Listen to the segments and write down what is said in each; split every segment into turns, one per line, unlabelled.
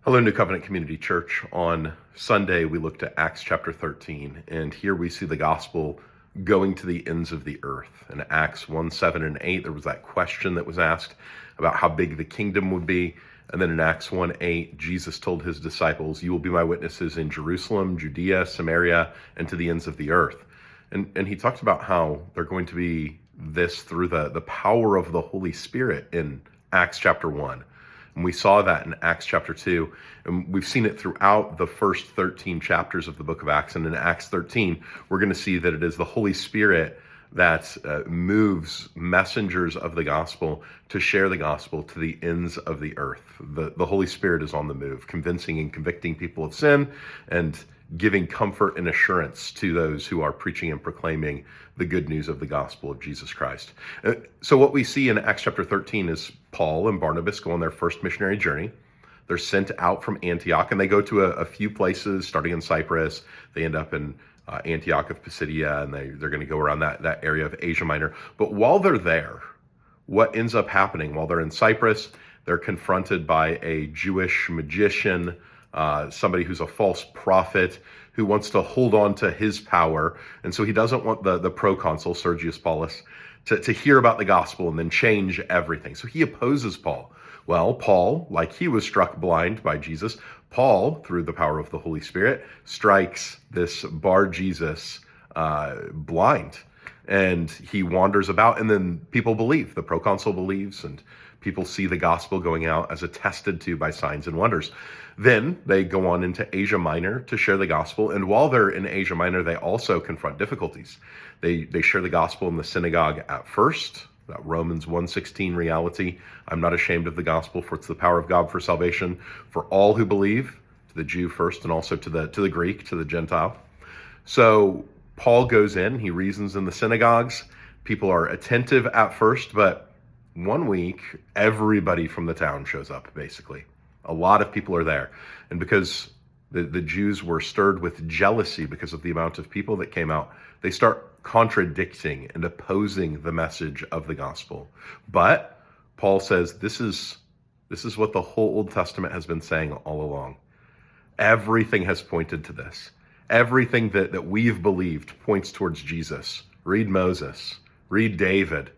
Hello, New Covenant Community Church. On Sunday, we looked at Acts chapter 13, and here we see the gospel going to the ends of the earth. In Acts 1, 7, and 8, there was that question that was asked about how big the kingdom would be. And then in Acts 1, 8, Jesus told his disciples, "You will be my witnesses in Jerusalem, Judea, Samaria, and to the ends of the earth." And he talked about how they're going to be this through the power of the Holy Spirit in Acts chapter 1. And we saw that in Acts chapter 2, and we've seen it throughout the first 13 chapters of the book of Acts. And in Acts 13, we're going to see that it is the Holy Spirit that moves messengers of the gospel to share the gospel to the ends of the earth. The Holy Spirit is on the move, convincing and convicting people of sin and giving comfort and assurance to those who are preaching and proclaiming the good news of the gospel of Jesus Christ. So what we see in Acts chapter 13 is Paul and Barnabas go on their first missionary journey. They're sent out from Antioch, and they go to a few places, starting in Cyprus. They end up in Antioch of Pisidia, and they're going to go around that area of Asia Minor. But while they're there, what ends up happening, while they're in Cyprus, they're confronted by a Jewish magician, somebody who's a false prophet who wants to hold on to his power. And so he doesn't want the proconsul, Sergius Paulus, to hear about the gospel and then change everything. So he opposes Paul. Well, Paul, like he was struck blind by Jesus, Paul, through the power of the Holy Spirit, strikes this Bar-Jesus blind. And he wanders about, and then people believe. The proconsul believes, and people see the gospel going out as attested to by signs and wonders. Then they go on into Asia Minor to share the gospel. And while they're in Asia Minor, they also confront difficulties. They share the gospel in the synagogue at first, that Romans 1:16 reality. I'm not ashamed of the gospel, for it's the power of God for salvation for all who believe, to the Jew first, and also to the Greek, to the Gentile. So Paul goes in, he reasons in the synagogues. People are attentive at first, but one week, everybody from the town shows up, basically. A lot of people are there. And because the Jews were stirred with jealousy because of the amount of people that came out, they start contradicting and opposing the message of the gospel. But Paul says this is what the whole Old Testament has been saying all along. Everything has pointed to this. Everything that we've believed points towards Jesus. Read Moses, read David.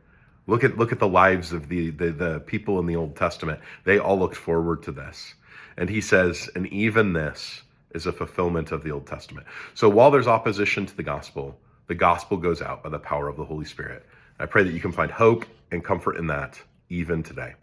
Look at the lives of the people in the Old Testament. They all looked forward to this. And he says, and even this is a fulfillment of the Old Testament. So while there's opposition to the gospel goes out by the power of the Holy Spirit. I pray that you can find hope and comfort in that even today.